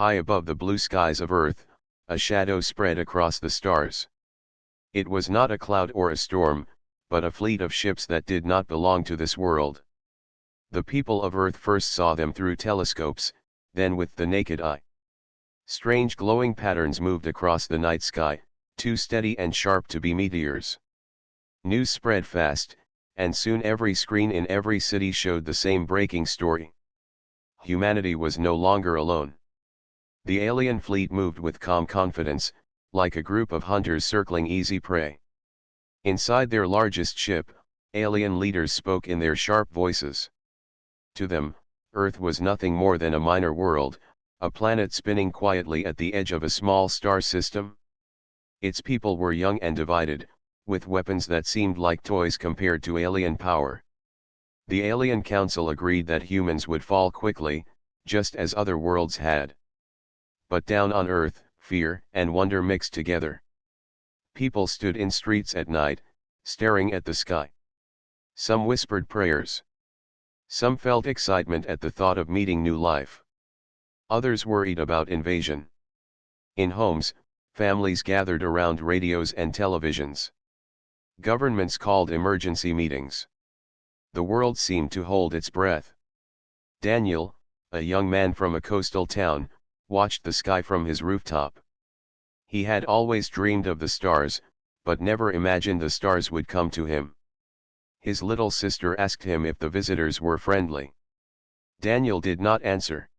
High above the blue skies of Earth, a shadow spread across the stars. It was not a cloud or a storm, but a fleet of ships that did not belong to this world. The people of Earth first saw them through telescopes, then with the naked eye. Strange glowing patterns moved across the night sky, too steady and sharp to be meteors. News spread fast, and soon every screen in every city showed the same breaking story. Humanity was no longer alone. The alien fleet moved with calm confidence, like a group of hunters circling easy prey. Inside their largest ship, alien leaders spoke in their sharp voices. To them, Earth was nothing more than a minor world, a planet spinning quietly at the edge of a small star system. Its people were young and divided, with weapons that seemed like toys compared to alien power. The Alien Council agreed that humans would fall quickly, just as other worlds had. But down on Earth, fear and wonder mixed together. People stood in streets at night, staring at the sky. Some whispered prayers. Some felt excitement at the thought of meeting new life. Others worried about invasion. In homes, families gathered around radios and televisions. Governments called emergency meetings. The world seemed to hold its breath. Daniel, a young man from a coastal town, watched the sky from his rooftop. He had always dreamed of the stars, but never imagined the stars would come to him. His little sister asked him if the visitors were friendly. Daniel did not answer.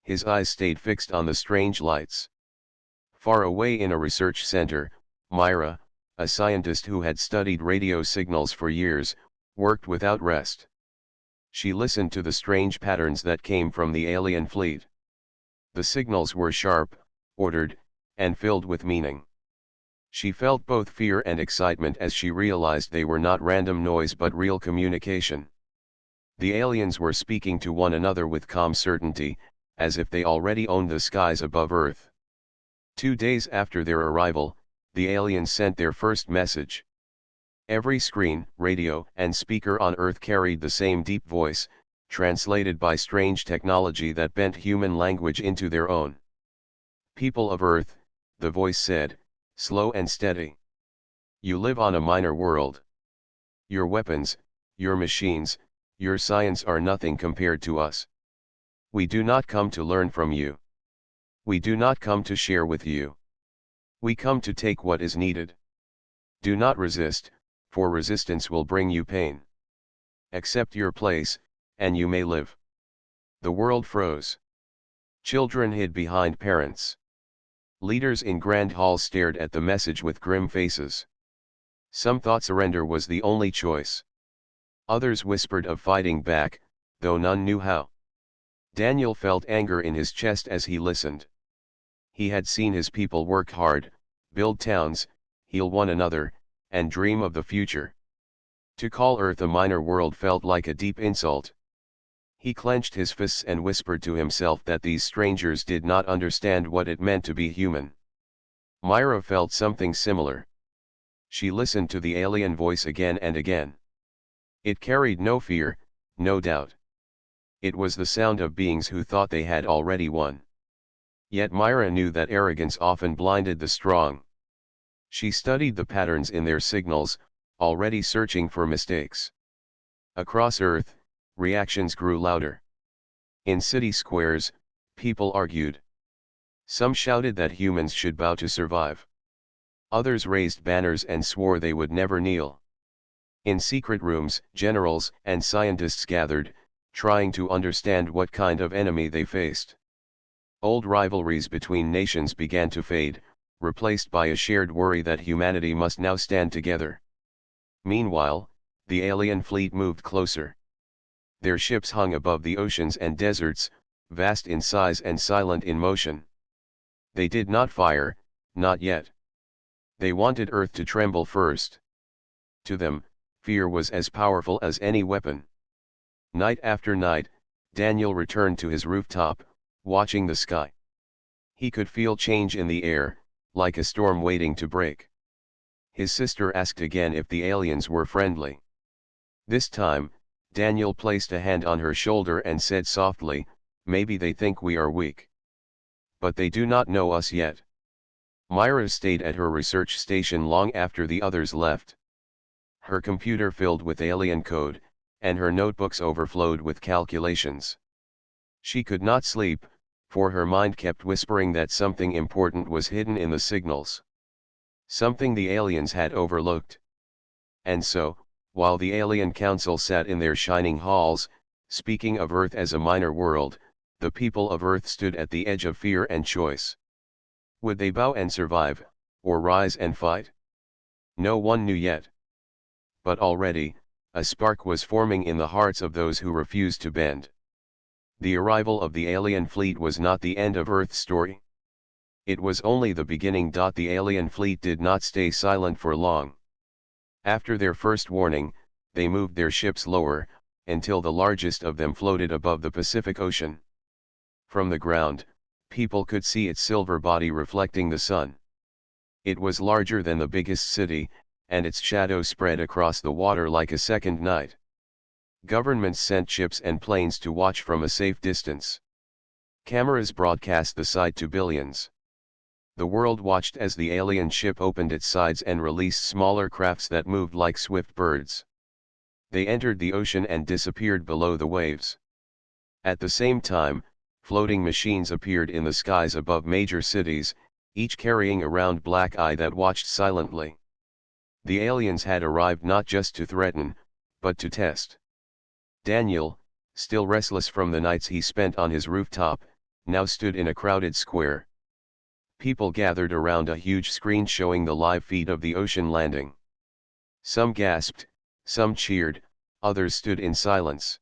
His eyes stayed fixed on the strange lights. Far away in a research center, Myra, a scientist who had studied radio signals for years, worked without rest. She listened to the strange patterns that came from the alien fleet. The signals were sharp, ordered, and filled with meaning. She felt both fear and excitement as she realized they were not random noise but real communication. The aliens were speaking to one another with calm certainty, as if they already owned the skies above Earth. 2 days after their arrival, the aliens sent their first message. Every screen, radio, and speaker on Earth carried the same deep voice, translated by strange technology that bent human language into their own. People of Earth, the voice said, slow and steady. You live on a minor world. Your weapons, your machines, your science are nothing compared to us. We do not come to learn from you. We do not come to share with you. We come to take what is needed. Do not resist, for resistance will bring you pain. Accept your place, and you may live. The world froze. Children hid behind parents. Leaders in grand halls stared at the message with grim faces. Some thought surrender was the only choice. Others whispered of fighting back, though none knew how. Daniel felt anger in his chest as he listened. He had seen his people work hard, build towns, heal one another, and dream of the future. To call Earth a minor world felt like a deep insult. He clenched his fists and whispered to himself that these strangers did not understand what it meant to be human. Myra felt something similar. She listened to the alien voice again and again. It carried no fear, no doubt. It was the sound of beings who thought they had already won. Yet Myra knew that arrogance often blinded the strong. She studied the patterns in their signals, already searching for mistakes. Across Earth, reactions grew louder. In city squares, people argued. Some shouted that humans should bow to survive. Others raised banners and swore they would never kneel. In secret rooms, generals and scientists gathered, trying to understand what kind of enemy they faced. Old rivalries between nations began to fade, replaced by a shared worry that humanity must now stand together. Meanwhile, the alien fleet moved closer. Their ships hung above the oceans and deserts, vast in size and silent in motion. They did not fire, not yet. They wanted Earth to tremble first. To them, fear was as powerful as any weapon. Night after night, Daniel returned to his rooftop, watching the sky. He could feel change in the air, like a storm waiting to break. His sister asked again if the aliens were friendly. This time, Daniel placed a hand on her shoulder and said softly, "Maybe they think we are weak." But they do not know us yet. Myra stayed at her research station long after the others left. Her computer filled with alien code, and her notebooks overflowed with calculations. She could not sleep, for her mind kept whispering that something important was hidden in the signals. Something the aliens had overlooked. And so, while the alien council sat in their shining halls, speaking of Earth as a minor world, the people of Earth stood at the edge of fear and choice. Would they bow and survive, or rise and fight? No one knew yet. But already, a spark was forming in the hearts of those who refused to bend. The arrival of the alien fleet was not the end of Earth's story. It was only the beginning. The alien fleet did not stay silent for long. After their first warning, they moved their ships lower, until the largest of them floated above the Pacific Ocean. From the ground, people could see its silver body reflecting the sun. It was larger than the biggest city, and its shadow spread across the water like a second night. Governments sent ships and planes to watch from a safe distance. Cameras broadcast the sight to billions. The world watched as the alien ship opened its sides and released smaller crafts that moved like swift birds. They entered the ocean and disappeared below the waves. At the same time, floating machines appeared in the skies above major cities, each carrying a round black eye that watched silently. The aliens had arrived not just to threaten, but to test. Daniel, still restless from the nights he spent on his rooftop, now stood in a crowded square. People gathered around a huge screen showing the live feed of the ocean landing. Some gasped, some cheered, others stood in silence.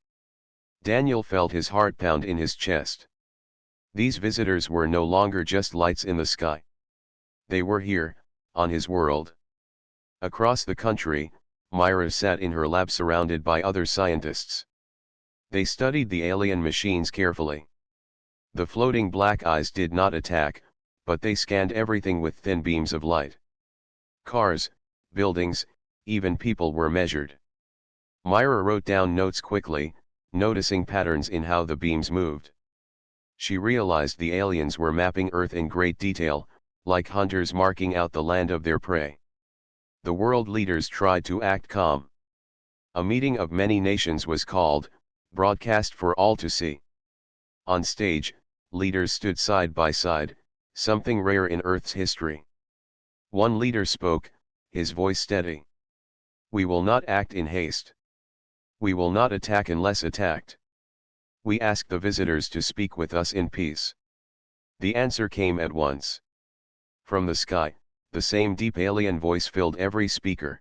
Daniel felt his heart pound in his chest. These visitors were no longer just lights in the sky. They were here, on his world. Across the country, Myra sat in her lab surrounded by other scientists. They studied the alien machines carefully. The floating black eyes did not attack, but they scanned everything with thin beams of light. Cars, buildings, even people were measured. Myra wrote down notes quickly, noticing patterns in how the beams moved. She realized the aliens were mapping Earth in great detail, like hunters marking out the land of their prey. The world leaders tried to act calm. A meeting of many nations was called, broadcast for all to see. On stage, leaders stood side by side, something rare in Earth's history. One leader spoke, his voice steady. We will not act in haste. We will not attack unless attacked. We ask the visitors to speak with us in peace. The answer came at once. From the sky, the same deep alien voice filled every speaker.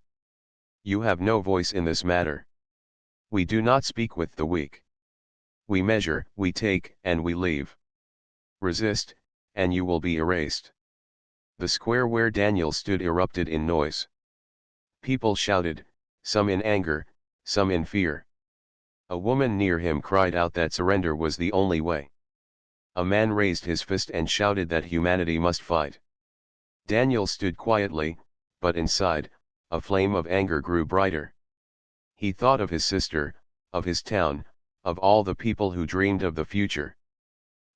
You have no voice in this matter. We do not speak with the weak. We measure, we take, and we leave. Resist, and you will be erased. The square where Daniel stood erupted in noise. People shouted, some in anger, some in fear. A woman near him cried out that surrender was the only way. A man raised his fist and shouted that humanity must fight. Daniel stood quietly, but inside, a flame of anger grew brighter. He thought of his sister, of his town, of all the people who dreamed of the future.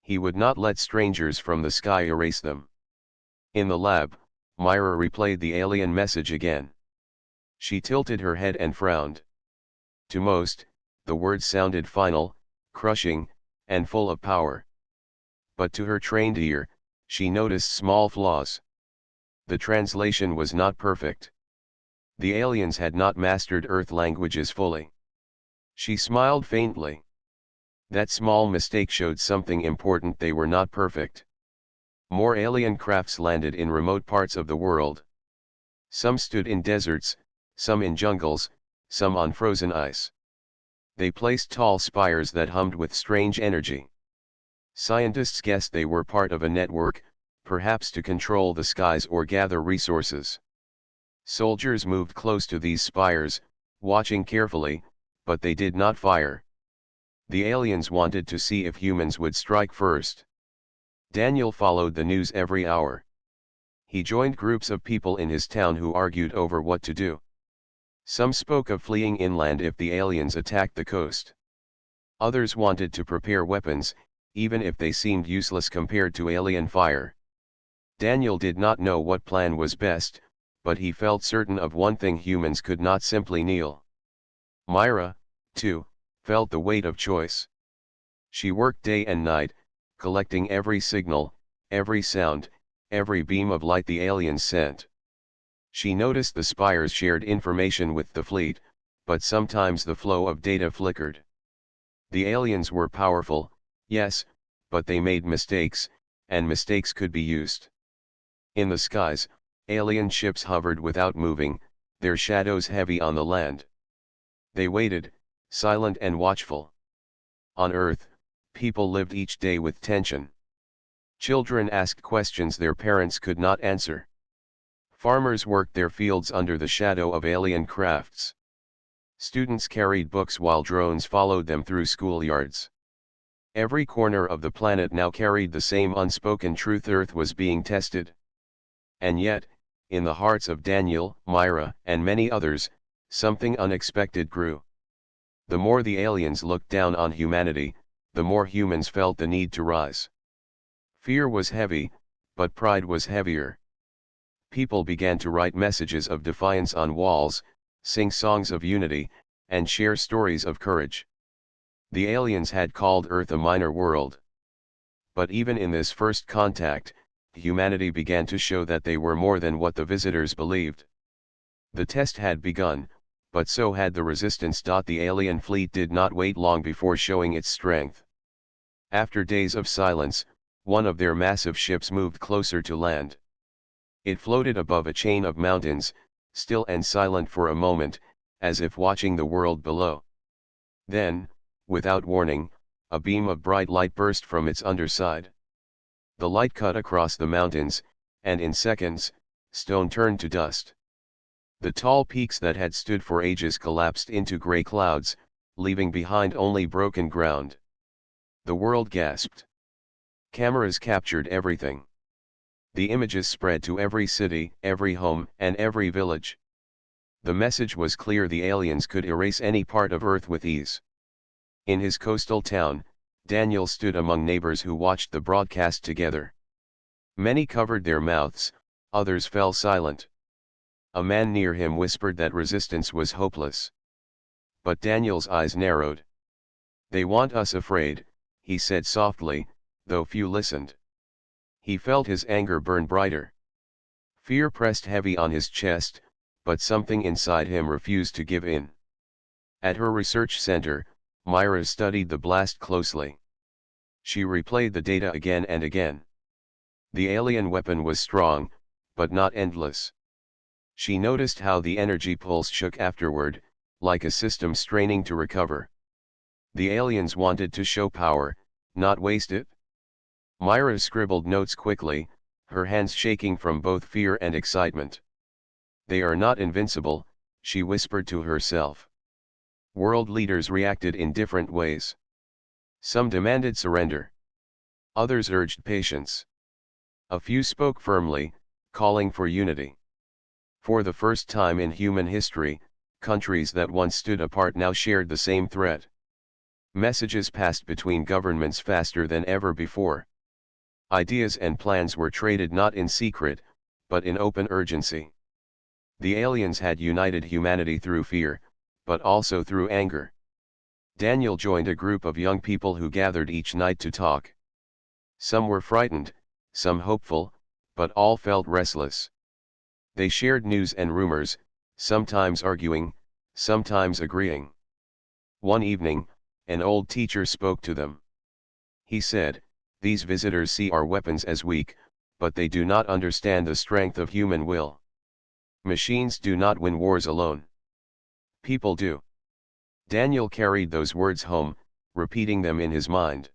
He would not let strangers from the sky erase them. In the lab, Myra replayed the alien message again. She tilted her head and frowned. To most, the words sounded final, crushing, and full of power. But to her trained ear, she noticed small flaws. The translation was not perfect. The aliens had not mastered Earth languages fully. She smiled faintly. That small mistake showed something important: they were not perfect. More alien crafts landed in remote parts of the world. Some stood in deserts, some in jungles, some on frozen ice. They placed tall spires that hummed with strange energy. Scientists guessed they were part of a network, perhaps to control the skies or gather resources. Soldiers moved close to these spires, watching carefully, but they did not fire. The aliens wanted to see if humans would strike first. Daniel followed the news every hour. He joined groups of people in his town who argued over what to do. Some spoke of fleeing inland if the aliens attacked the coast. Others wanted to prepare weapons, even if they seemed useless compared to alien fire. Daniel did not know what plan was best, but he felt certain of one thing: humans could not simply kneel. Myra, too, felt the weight of choice. She worked day and night, collecting every signal, every sound, every beam of light the aliens sent. She noticed the spires shared information with the fleet, but sometimes the flow of data flickered. The aliens were powerful, yes, but they made mistakes, and mistakes could be used. In the skies, alien ships hovered without moving, their shadows heavy on the land. They waited, silent and watchful. On Earth, people lived each day with tension. Children asked questions their parents could not answer. Farmers worked their fields under the shadow of alien crafts. Students carried books while drones followed them through schoolyards. Every corner of the planet now carried the same unspoken truth: Earth was being tested. And yet, in the hearts of Daniel, Myra, and many others, something unexpected grew. The more the aliens looked down on humanity, the more humans felt the need to rise. Fear was heavy, but pride was heavier. People began to write messages of defiance on walls, sing songs of unity, and share stories of courage. The aliens had called Earth a minor world. But even in this first contact, humanity began to show that they were more than what the visitors believed. The test had begun, but so had the resistance. The alien fleet did not wait long before showing its strength. After days of silence, one of their massive ships moved closer to land. It floated above a chain of mountains, still and silent for a moment, as if watching the world below. Then, without warning, a beam of bright light burst from its underside. The light cut across the mountains, and in seconds, stone turned to dust. The tall peaks that had stood for ages collapsed into gray clouds, leaving behind only broken ground. The world gasped. Cameras captured everything. The images spread to every city, every home, and every village. The message was clear: the aliens could erase any part of Earth with ease. In his coastal town, Daniel stood among neighbors who watched the broadcast together. Many covered their mouths, others fell silent. A man near him whispered that resistance was hopeless. But Daniel's eyes narrowed. "They want us afraid," he said softly, though few listened. He felt his anger burn brighter. Fear pressed heavy on his chest, but something inside him refused to give in. At her research center, Myra studied the blast closely. She replayed the data again and again. The alien weapon was strong, but not endless. She noticed how the energy pulse shook afterward, like a system straining to recover. The aliens wanted to show power, not waste it. Myra scribbled notes quickly, her hands shaking from both fear and excitement. "They are not invincible," she whispered to herself. World leaders reacted in different ways. Some demanded surrender. Others urged patience. A few spoke firmly, calling for unity. For the first time in human history, countries that once stood apart now shared the same threat. Messages passed between governments faster than ever before. Ideas and plans were traded not in secret, but in open urgency. The aliens had united humanity through fear, but also through anger. Daniel joined a group of young people who gathered each night to talk. Some were frightened, some hopeful, but all felt restless. They shared news and rumors, sometimes arguing, sometimes agreeing. One evening, an old teacher spoke to them. He said, "These visitors see our weapons as weak, but they do not understand the strength of human will. Machines do not win wars alone. People do." Daniel carried those words home, repeating them in his mind.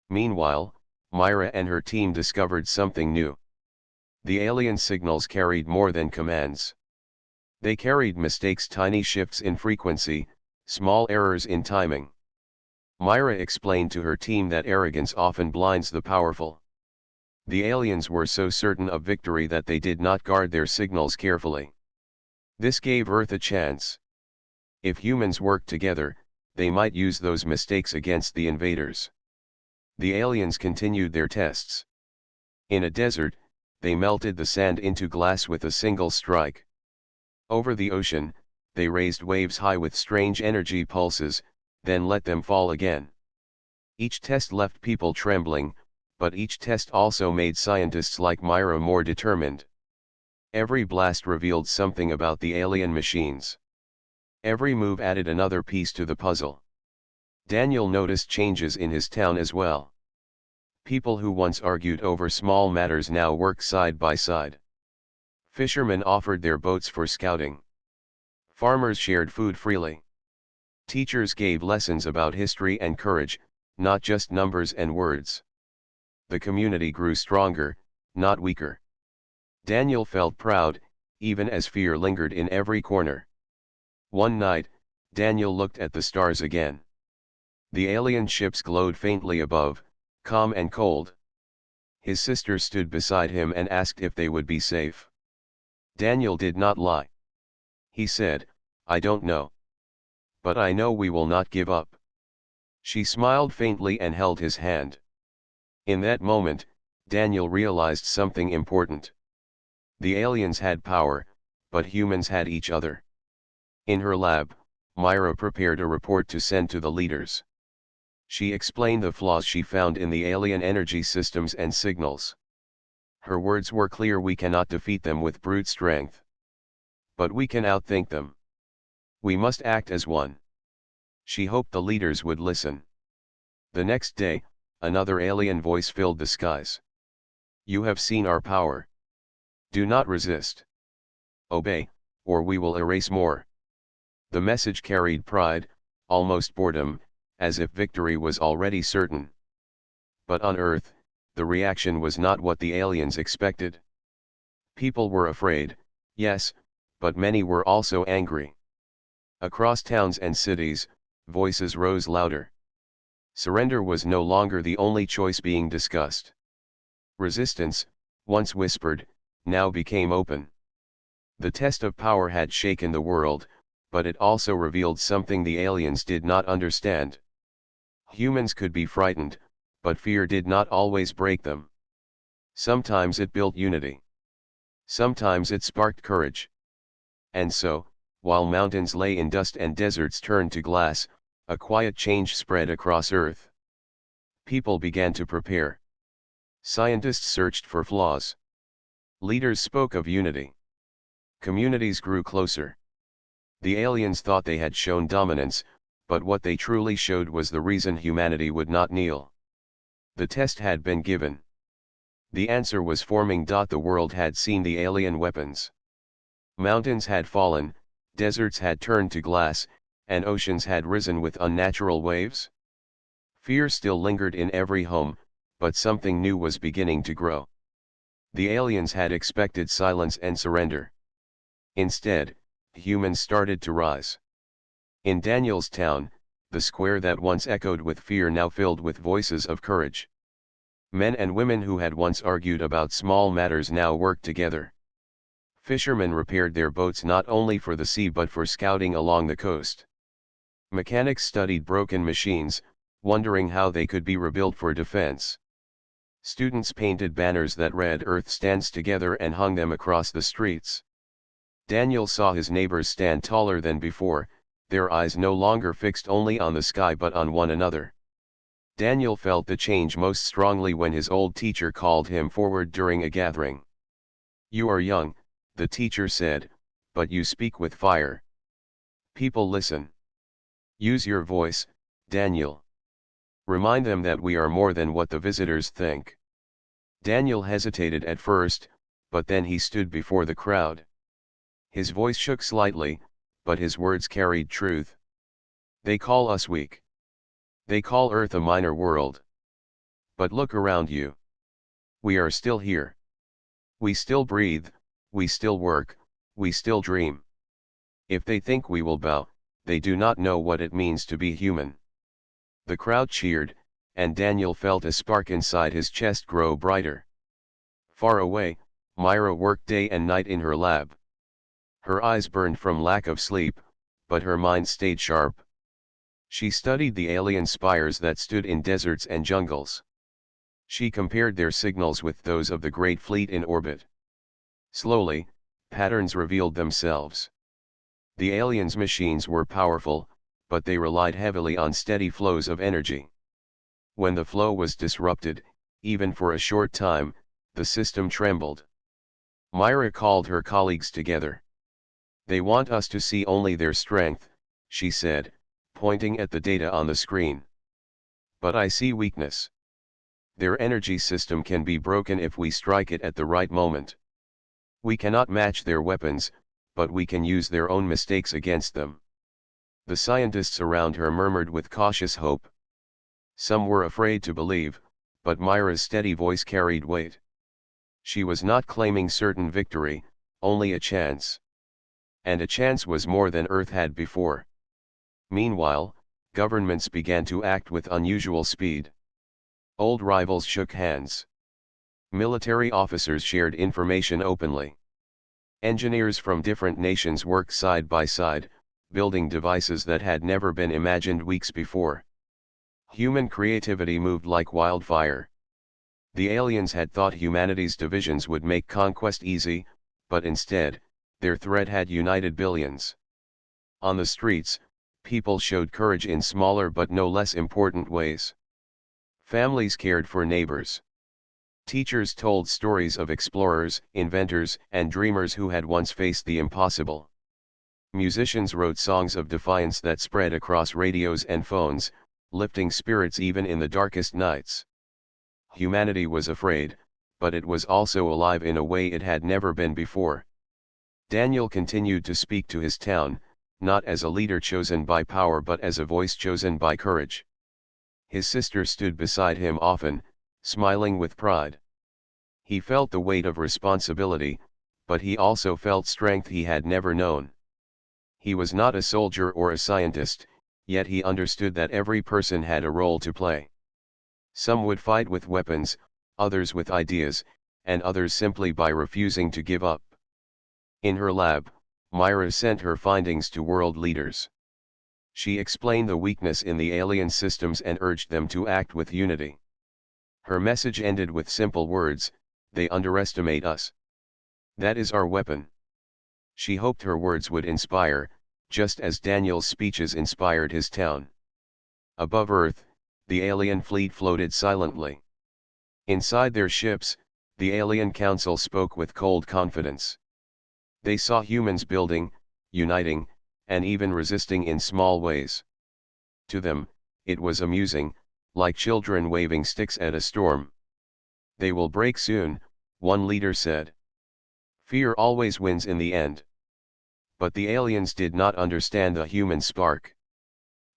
Meanwhile, Myra and her team discovered something new. The alien signals carried more than commands. They carried mistakes, tiny shifts in frequency, small errors in timing. Myra explained to her team that arrogance often blinds the powerful. The aliens were so certain of victory that they did not guard their signals carefully. This gave Earth a chance. If humans worked together, they might use those mistakes against the invaders. The aliens continued their tests. In a desert, they melted the sand into glass with a single strike. Over the ocean, they raised waves high with strange energy pulses, then let them fall again. Each test left people trembling, but each test also made scientists like Myra more determined. Every blast revealed something about the alien machines. Every move added another piece to the puzzle. Daniel noticed changes in his town as well. People who once argued over small matters now work side by side. Fishermen offered their boats for scouting. Farmers shared food freely. Teachers gave lessons about history and courage, not just numbers and words. The community grew stronger, not weaker. Daniel felt proud, even as fear lingered in every corner. One night, Daniel looked at the stars again. The alien ships glowed faintly above, calm and cold. His sister stood beside him and asked if they would be safe. Daniel did not lie. He said, "I don't know. But I know we will not give up." She smiled faintly and held his hand. In that moment, Daniel realized something important. The aliens had power, but humans had each other. In her lab, Myra prepared a report to send to the leaders. She explained the flaws she found in the alien energy systems and signals. Her words were clear: we cannot defeat them with brute strength. But we can outthink them. We must act as one. She hoped the leaders would listen. The next day, another alien voice filled the skies. "You have seen our power. Do not resist. Obey, or we will erase more." The message carried pride, almost boredom, as if victory was already certain. But on Earth, the reaction was not what the aliens expected. People were afraid, yes, but many were also angry. Across towns and cities, voices rose louder. Surrender was no longer the only choice being discussed. Resistance, once whispered, now became open. The test of power had shaken the world, but it also revealed something the aliens did not understand. Humans could be frightened, but fear did not always break them. Sometimes it built unity. Sometimes it sparked courage. And so, while mountains lay in dust and deserts turned to glass, a quiet change spread across Earth. People began to prepare. Scientists searched for flaws. Leaders spoke of unity. Communities grew closer. The aliens thought they had shown dominance, but what they truly showed was the reason humanity would not kneel. The test had been given. The answer was forming. The world had seen the alien weapons. Mountains had fallen, deserts had turned to glass, and oceans had risen with unnatural waves. Fear still lingered in every home, but something new was beginning to grow. The aliens had expected silence and surrender. Instead, humans started to rise. In Daniel's town, the square that once echoed with fear now filled with voices of courage. Men and women who had once argued about small matters now worked together. Fishermen repaired their boats not only for the sea but for scouting along the coast. Mechanics studied broken machines, wondering how they could be rebuilt for defense. Students painted banners that read "Earth stands together" and hung them across the streets. Daniel saw his neighbors stand taller than before, their eyes no longer fixed only on the sky but on one another. Daniel felt the change most strongly when his old teacher called him forward during a gathering. "You are young," the teacher said, "but you speak with fire. People listen. Use your voice, Daniel. Remind them that we are more than what the visitors think." Daniel hesitated at first, but then he stood before the crowd. His voice shook slightly, but his words carried truth. "They call us weak. They call Earth a minor world. But look around you. We are still here. We still breathe, we still work, we still dream. If they think we will bow, they do not know what it means to be human." The crowd cheered, and Daniel felt a spark inside his chest grow brighter. Far away, Myra worked day and night in her lab. Her eyes burned from lack of sleep, but her mind stayed sharp. She studied the alien spires that stood in deserts and jungles. She compared their signals with those of the Great Fleet in orbit. Slowly, patterns revealed themselves. The aliens' machines were powerful, but they relied heavily on steady flows of energy. When the flow was disrupted, even for a short time, the system trembled. Myra called her colleagues together. "They want us to see only their strength," she said, pointing at the data on the screen. "But I see weakness. Their energy system can be broken if we strike it at the right moment. We cannot match their weapons, but we can use their own mistakes against them." The scientists around her murmured with cautious hope. Some were afraid to believe, but Myra's steady voice carried weight. She was not claiming certain victory, only a chance. And a chance was more than Earth had before. Meanwhile, governments began to act with unusual speed. Old rivals shook hands. Military officers shared information openly. Engineers from different nations worked side by side, building devices that had never been imagined weeks before. Human creativity moved like wildfire. The aliens had thought humanity's divisions would make conquest easy, but instead, their threat had united billions. On the streets, people showed courage in smaller but no less important ways. Families cared for neighbors. Teachers told stories of explorers, inventors, and dreamers who had once faced the impossible. Musicians wrote songs of defiance that spread across radios and phones, lifting spirits even in the darkest nights. Humanity was afraid, but it was also alive in a way it had never been before. Daniel continued to speak to his town, not as a leader chosen by power but as a voice chosen by courage. His sister stood beside him often, smiling with pride. He felt the weight of responsibility, but he also felt strength he had never known. He was not a soldier or a scientist, yet he understood that every person had a role to play. Some would fight with weapons, others with ideas, and others simply by refusing to give up. In her lab, Myra sent her findings to world leaders. She explained the weakness in the alien systems and urged them to act with unity. Her message ended with simple words: "They underestimate us. That is our weapon." She hoped her words would inspire, just as Daniel's speeches inspired his town. Above Earth, the alien fleet floated silently. Inside their ships, the alien council spoke with cold confidence. They saw humans building, uniting, and even resisting in small ways. To them, it was amusing, like children waving sticks at a storm. "They will break soon," one leader said. "Fear always wins in the end." But the aliens did not understand the human spark.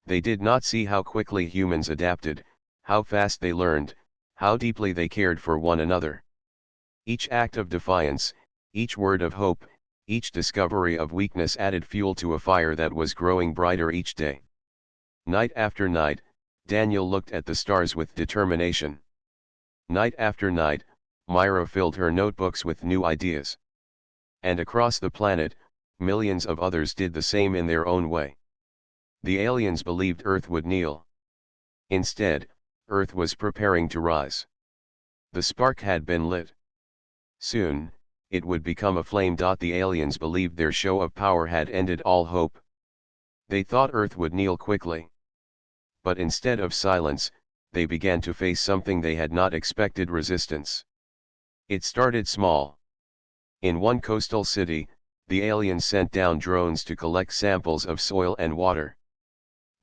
They did not see how quickly humans adapted, how fast they learned, how deeply they cared for one another. Each act of defiance, each word of hope, each discovery of weakness added fuel to a fire that was growing brighter each day. Night after night, Daniel looked at the stars with determination. Night after night, Myra filled her notebooks with new ideas. And across the planet, millions of others did the same in their own way. The aliens believed Earth would kneel. Instead, Earth was preparing to rise. The spark had been lit. Soon, it would become a flame. The aliens believed their show of power had ended all hope. They thought Earth would kneel quickly. But instead of silence, they began to face something they had not expected: resistance. It started small. In one coastal city, the aliens sent down drones to collect samples of soil and water.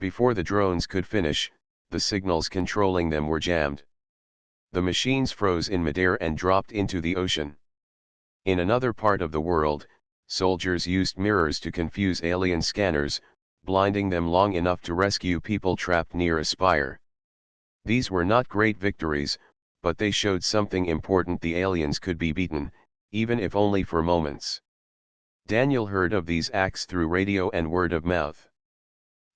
Before the drones could finish, the signals controlling them were jammed. The machines froze in midair and dropped into the ocean. In another part of the world, soldiers used mirrors to confuse alien scanners, blinding them long enough to rescue people trapped near a spire. These were not great victories, but they showed something important: the aliens could be beaten, even if only for moments. Daniel heard of these acts through radio and word of mouth.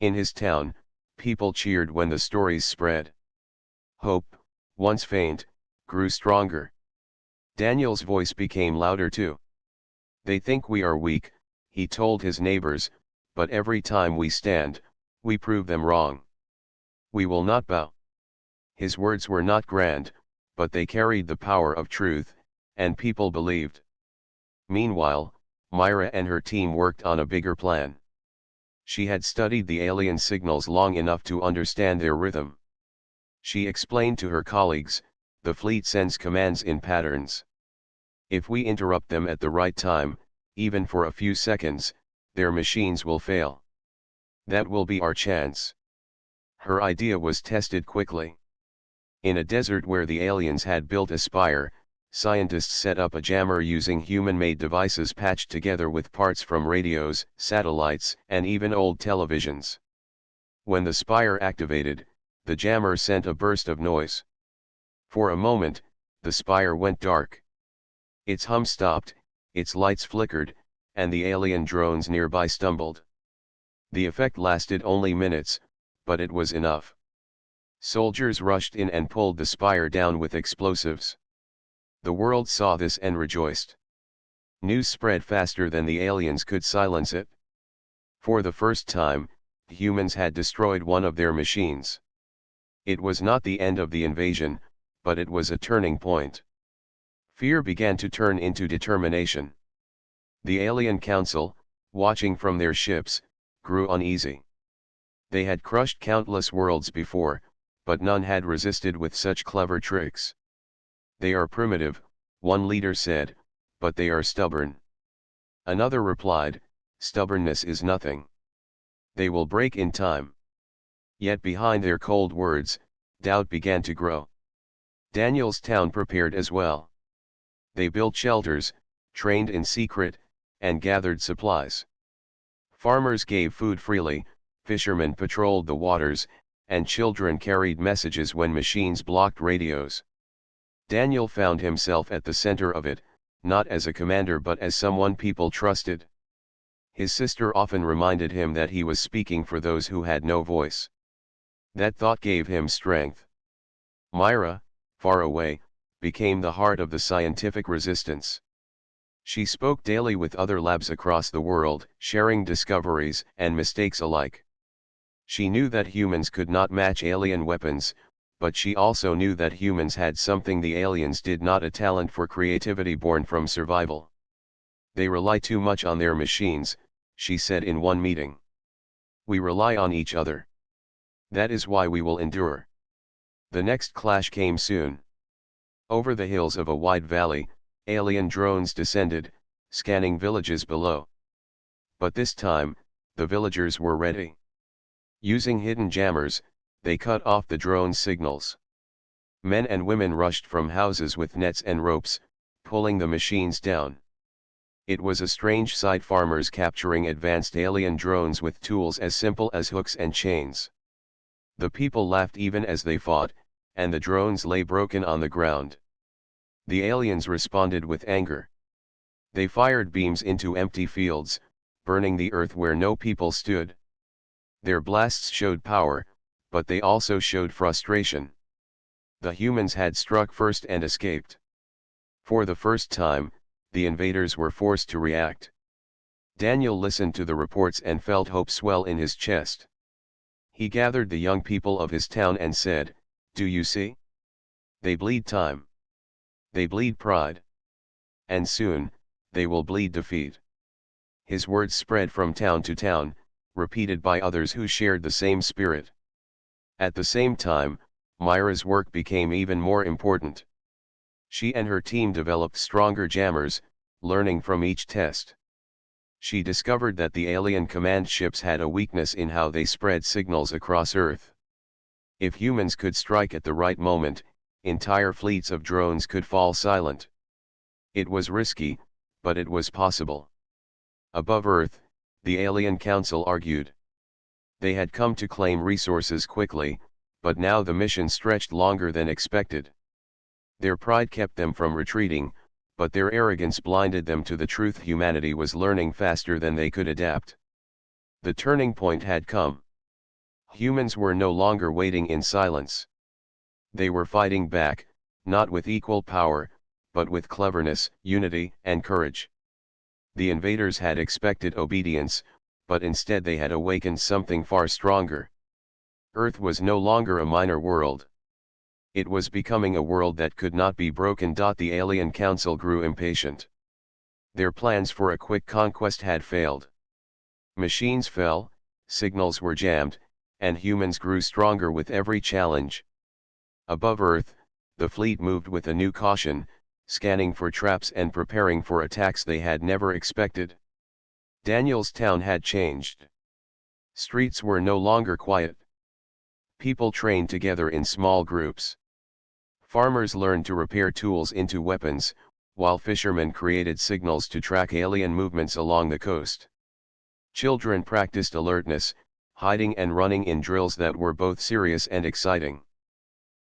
In his town, people cheered when the stories spread. Hope, once faint, grew stronger. Daniel's voice became louder too. "They think we are weak," he told his neighbors, "but every time we stand, we prove them wrong." We will not bow. His words were not grand, but they carried the power of truth, and people believed. Meanwhile, Myra and her team worked on a bigger plan. She had studied the alien signals long enough to understand their rhythm. She explained to her colleagues, the fleet sends commands in patterns. If we interrupt them at the right time, even for a few seconds, their machines will fail. That will be our chance. Her idea was tested quickly. In a desert where the aliens had built a spire, scientists set up a jammer using human-made devices patched together with parts from radios, satellites, and even old televisions. When the spire activated, the jammer sent a burst of noise. For a moment, the spire went dark. Its hum stopped, its lights flickered, and the alien drones nearby stumbled. The effect lasted only minutes, but it was enough. Soldiers rushed in and pulled the spire down with explosives. The world saw this and rejoiced. News spread faster than the aliens could silence it. For the first time, humans had destroyed one of their machines. It was not the end of the invasion, but it was a turning point. Fear began to turn into determination. The Alien Council, watching from their ships, grew uneasy. They had crushed countless worlds before, but none had resisted with such clever tricks. They are primitive, one leader said, but they are stubborn. Another replied, stubbornness is nothing. They will break in time. Yet behind their cold words, doubt began to grow. Daniel's town prepared as well. They built shelters, trained in secret, and gathered supplies. Farmers gave food freely, fishermen patrolled the waters, and children carried messages when machines blocked radios. Daniel found himself at the center of it, not as a commander but as someone people trusted. His sister often reminded him that he was speaking for those who had no voice. That thought gave him strength. Myra, far away, became the heart of the scientific resistance. She spoke daily with other labs across the world, sharing discoveries and mistakes alike. She knew that humans could not match alien weapons, but she also knew that humans had something the aliens did not: a talent for creativity born from survival. They rely too much on their machines, she said in one meeting. We rely on each other. That is why we will endure. The next clash came soon. Over the hills of a wide valley, alien drones descended, scanning villages below. But this time, the villagers were ready. Using hidden jammers, they cut off the drone's signals. Men and women rushed from houses with nets and ropes, pulling the machines down. It was a strange sight: farmers capturing advanced alien drones with tools as simple as hooks and chains. The people laughed even as they fought, and the drones lay broken on the ground. The aliens responded with anger. They fired beams into empty fields, burning the earth where no people stood. Their blasts showed power, but they also showed frustration. The humans had struck first and escaped. For the first time, the invaders were forced to react. Daniel listened to the reports and felt hope swell in his chest. He gathered the young people of his town and said, "Do you see? They bleed time. They bleed pride. And soon, they will bleed defeat." His words spread from town to town, repeated by others who shared the same spirit. At the same time, Myra's work became even more important. She and her team developed stronger jammers, learning from each test. She discovered that the alien command ships had a weakness in how they spread signals across Earth. If humans could strike at the right moment, entire fleets of drones could fall silent. It was risky, but it was possible. Above Earth, the Alien Council argued. They had come to claim resources quickly, but now the mission stretched longer than expected. Their pride kept them from retreating, but their arrogance blinded them to the truth: humanity was learning faster than they could adapt. The turning point had come. Humans were no longer waiting in silence. They were fighting back, not with equal power, but with cleverness, unity, and courage. The invaders had expected obedience, but instead they had awakened something far stronger. Earth was no longer a minor world. It was becoming a world that could not be broken. The alien council grew impatient. Their plans for a quick conquest had failed. Machines fell, signals were jammed, and humans grew stronger with every challenge. Above Earth, the fleet moved with a new caution, scanning for traps and preparing for attacks they had never expected. Daniel's town had changed. Streets were no longer quiet. People trained together in small groups. Farmers learned to repair tools into weapons, while fishermen created signals to track alien movements along the coast. Children practiced alertness, hiding and running in drills that were both serious and exciting.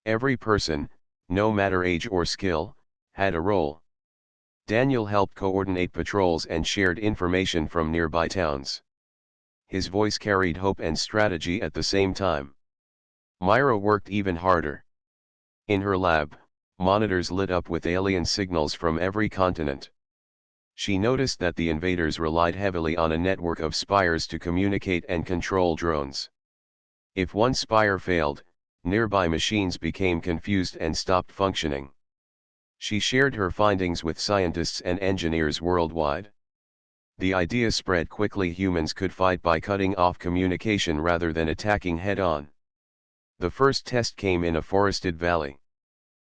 Every person, no matter age or skill, had a role. Daniel helped coordinate patrols and shared information from nearby towns. His voice carried hope and strategy at the same time. Myra worked even harder. In her lab, monitors lit up with alien signals from every continent. She noticed that the invaders relied heavily on a network of spires to communicate and control drones. If one spire failed, nearby machines became confused and stopped functioning. She shared her findings with scientists and engineers worldwide. The idea spread quickly. Humans could fight by cutting off communication rather than attacking head-on. The first test came in a forested valley.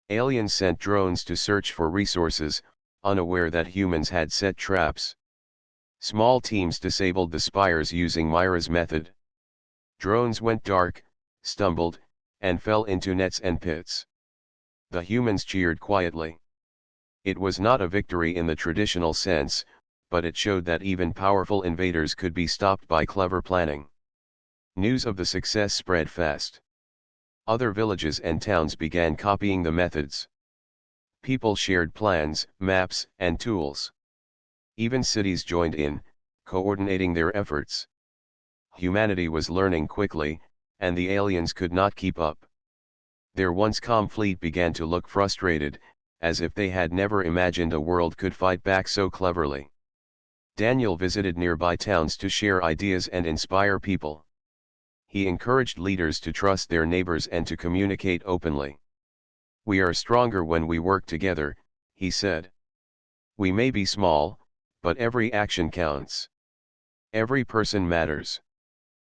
Aliens sent drones to search for resources, unaware that humans had set traps. Small teams disabled the spires using Myra's method. Drones went dark, stumbled, and fell into nets and pits. The humans cheered quietly. It was not a victory in the traditional sense, but it showed that even powerful invaders could be stopped by clever planning. News of the success spread fast. Other villages and towns began copying the methods. People shared plans, maps, and tools. Even cities joined in, coordinating their efforts. Humanity was learning quickly, and the aliens could not keep up. Their once calm fleet began to look frustrated, as if they had never imagined a world could fight back so cleverly. Daniel visited nearby towns to share ideas and inspire people. He encouraged leaders to trust their neighbors and to communicate openly. "We are stronger when we work together," he said. "We may be small, but every action counts. Every person matters."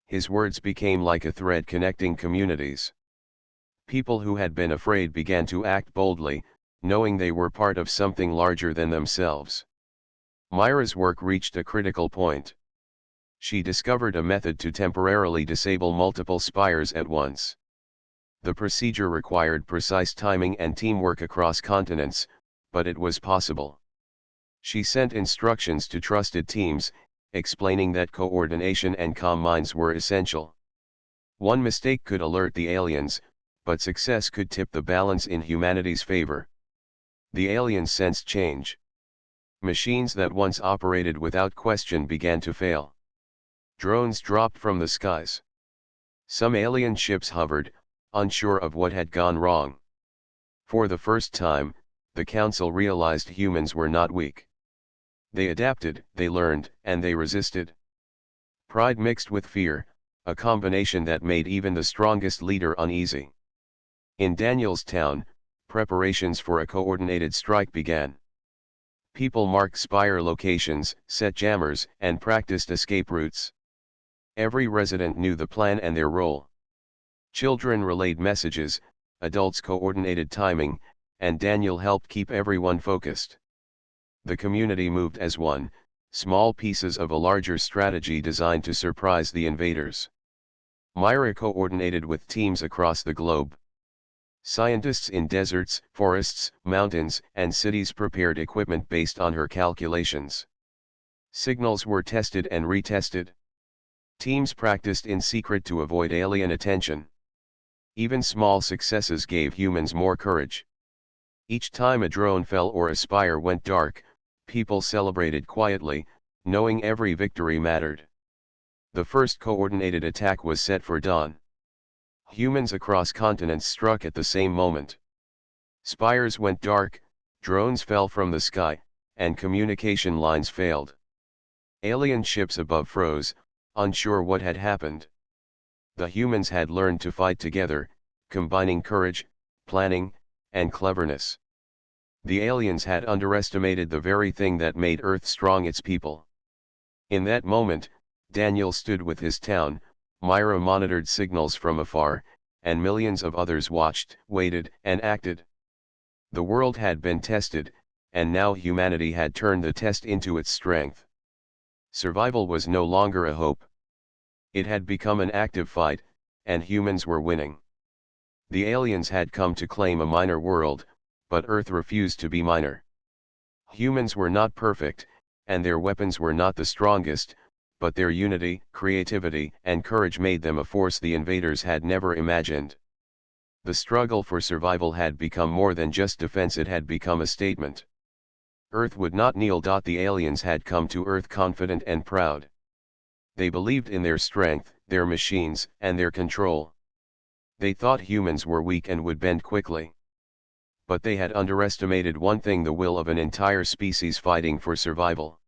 His words became like a thread connecting communities. People who had been afraid began to act boldly, knowing they were part of something larger than themselves. Myra's work reached a critical point. She discovered a method to temporarily disable multiple spires at once. The procedure required precise timing and teamwork across continents, but it was possible. She sent instructions to trusted teams, explaining that coordination and calm minds were essential. One mistake could alert the aliens, but success could tip the balance in humanity's favor. The aliens sensed change. Machines that once operated without question began to fail. Drones dropped from the skies. Some alien ships hovered, unsure of what had gone wrong. For the first time, the Council realized humans were not weak. They adapted, they learned, and they resisted. Pride mixed with fear, a combination that made even the strongest leader uneasy. In Daniel's town, preparations for a coordinated strike began. People marked spire locations, set jammers, and practiced escape routes. Every resident knew the plan and their role. Children relayed messages, adults coordinated timing, and Daniel helped keep everyone focused. The community moved as one, small pieces of a larger strategy designed to surprise the invaders. Myra coordinated with teams across the globe. Scientists in deserts, forests, mountains, and cities prepared equipment based on her calculations. Signals were tested and retested. Teams practiced in secret to avoid alien attention. Even small successes gave humans more courage. Each time a drone fell or a spire went dark, people celebrated quietly, knowing every victory mattered. The first coordinated attack was set for dawn. Humans across continents struck at the same moment. Spires went dark, drones fell from the sky, and communication lines failed. Alien ships above froze, unsure what had happened. The humans had learned to fight together, combining courage, planning, and cleverness. The aliens had underestimated the very thing that made Earth strong, its people. In that moment, Daniel stood with his town, Myra monitored signals from afar, and millions of others watched, waited, and acted. The world had been tested, and now humanity had turned the test into its strength. Survival was no longer a hope. It had become an active fight, and humans were winning. The aliens had come to claim a minor world, but Earth refused to be minor. Humans were not perfect, and their weapons were not the strongest, but their unity, creativity, and courage made them a force the invaders had never imagined. The struggle for survival had become more than just defense, it had become a statement. Earth would not kneel. The aliens had come to Earth confident and proud. They believed in their strength, their machines, and their control. They thought humans were weak and would bend quickly. But they had underestimated one thing: the will of an entire species fighting for survival.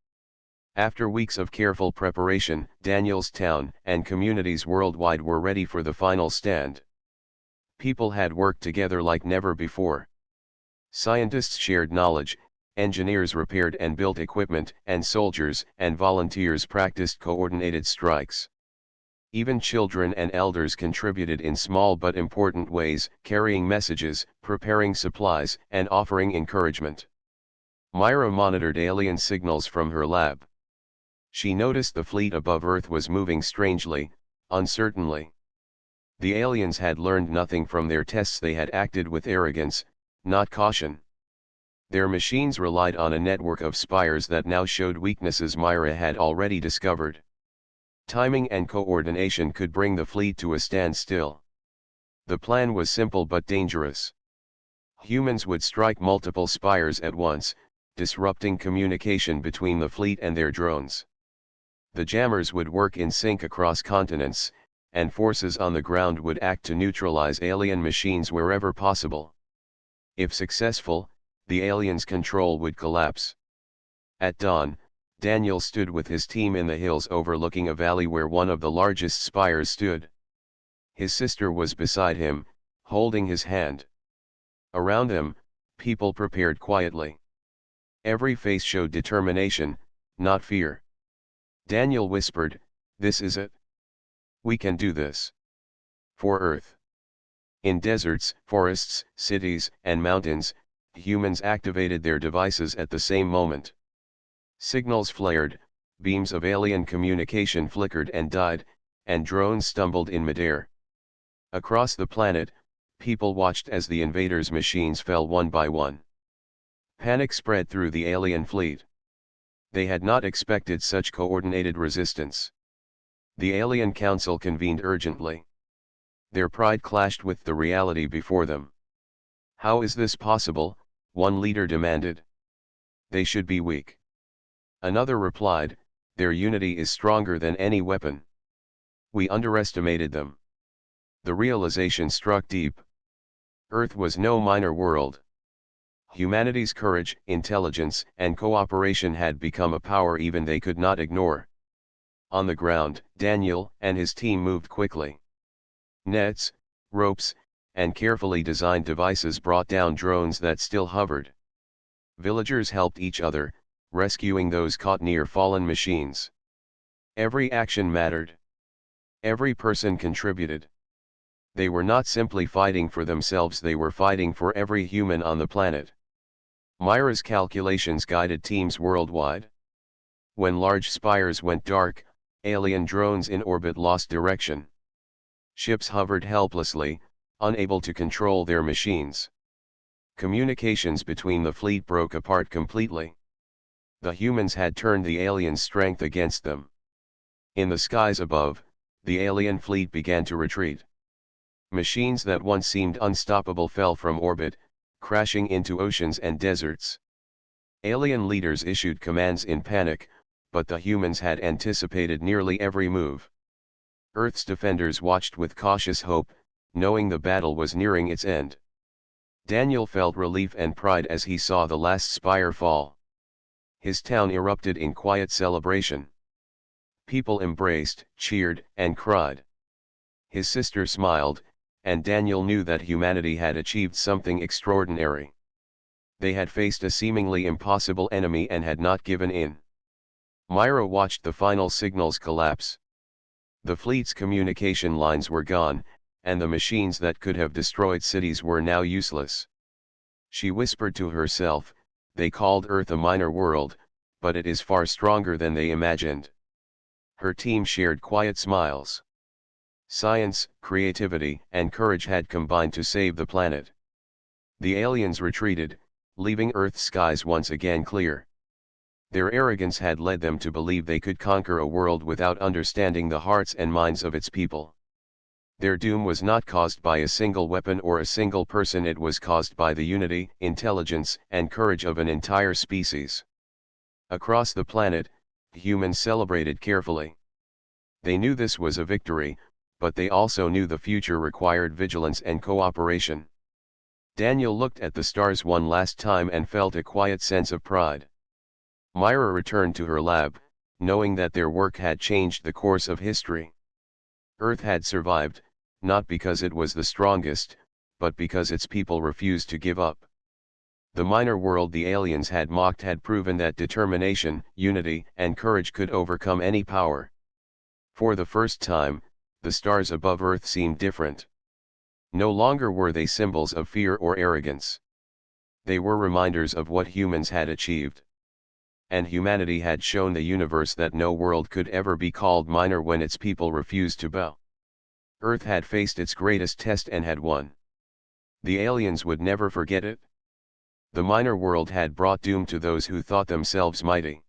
After weeks of careful preparation, Daniel's town and communities worldwide were ready for the final stand. People had worked together like never before. Scientists shared knowledge, engineers repaired and built equipment, and soldiers and volunteers practiced coordinated strikes. Even children and elders contributed in small but important ways, carrying messages, preparing supplies, and offering encouragement. Myra monitored alien signals from her lab. She noticed the fleet above Earth was moving strangely, uncertainly. The aliens had learned nothing from their tests. They had acted with arrogance, not caution. Their machines relied on a network of spires that now showed weaknesses Myra had already discovered. Timing and coordination could bring the fleet to a standstill. The plan was simple but dangerous. Humans would strike multiple spires at once, disrupting communication between the fleet and their drones. The jammers would work in sync across continents, and forces on the ground would act to neutralize alien machines wherever possible. If successful, the aliens' control would collapse. At dawn, Daniel stood with his team in the hills overlooking a valley where one of the largest spires stood. His sister was beside him, holding his hand. Around them, people prepared quietly. Every face showed determination, not fear. Daniel whispered, "This is it. We can do this. For Earth." In deserts, forests, cities, and mountains, humans activated their devices at the same moment. Signals flared, beams of alien communication flickered and died, and drones stumbled in midair. Across the planet, people watched as the invaders' machines fell one by one. Panic spread through the alien fleet. They had not expected such coordinated resistance. The Alien Council convened urgently. Their pride clashed with the reality before them. "How is this possible?" one leader demanded. "They should be weak." Another replied, "Their unity is stronger than any weapon. We underestimated them." The realization struck deep. Earth was no minor world. Humanity's courage, intelligence, and cooperation had become a power even they could not ignore. On the ground, Daniel and his team moved quickly. Nets, ropes, and carefully designed devices brought down drones that still hovered. Villagers helped each other, rescuing those caught near fallen machines. Every action mattered. Every person contributed. They were not simply fighting for themselves, they were fighting for every human on the planet. Myra's calculations guided teams worldwide. When large spires went dark, alien drones in orbit lost direction. Ships hovered helplessly, unable to control their machines. Communications between the fleet broke apart completely. The humans had turned the aliens' strength against them. In the skies above, the alien fleet began to retreat. Machines that once seemed unstoppable fell from orbit, crashing into oceans and deserts. Alien leaders issued commands in panic, but the humans had anticipated nearly every move. Earth's defenders watched with cautious hope, knowing the battle was nearing its end. Daniel felt relief and pride as he saw the last spire fall. His town erupted in quiet celebration. People embraced, cheered, and cried. His sister smiled, and Daniel knew that humanity had achieved something extraordinary. They had faced a seemingly impossible enemy and had not given in. Myra watched the final signals collapse. The fleet's communication lines were gone, and the machines that could have destroyed cities were now useless. She whispered to herself, "They called Earth a minor world, but it is far stronger than they imagined." Her team shared quiet smiles. Science, creativity, and courage had combined to save the planet. The aliens retreated, leaving Earth's skies once again clear. Their arrogance had led them to believe they could conquer a world without understanding the hearts and minds of its people. Their doom was not caused by a single weapon or a single person, it was caused by the unity, intelligence, and courage of an entire species. Across the planet, humans celebrated carefully. They knew this was a victory, but they also knew the future required vigilance and cooperation. Daniel looked at the stars one last time and felt a quiet sense of pride. Myra returned to her lab, knowing that their work had changed the course of history. Earth had survived, not because it was the strongest, but because its people refused to give up. The minor world the aliens had mocked had proven that determination, unity, and courage could overcome any power. For the first time, the stars above Earth seemed different. No longer were they symbols of fear or arrogance. They were reminders of what humans had achieved. And humanity had shown the universe that no world could ever be called minor when its people refused to bow. Earth had faced its greatest test and had won. The aliens would never forget it. The minor world had brought doom to those who thought themselves mighty.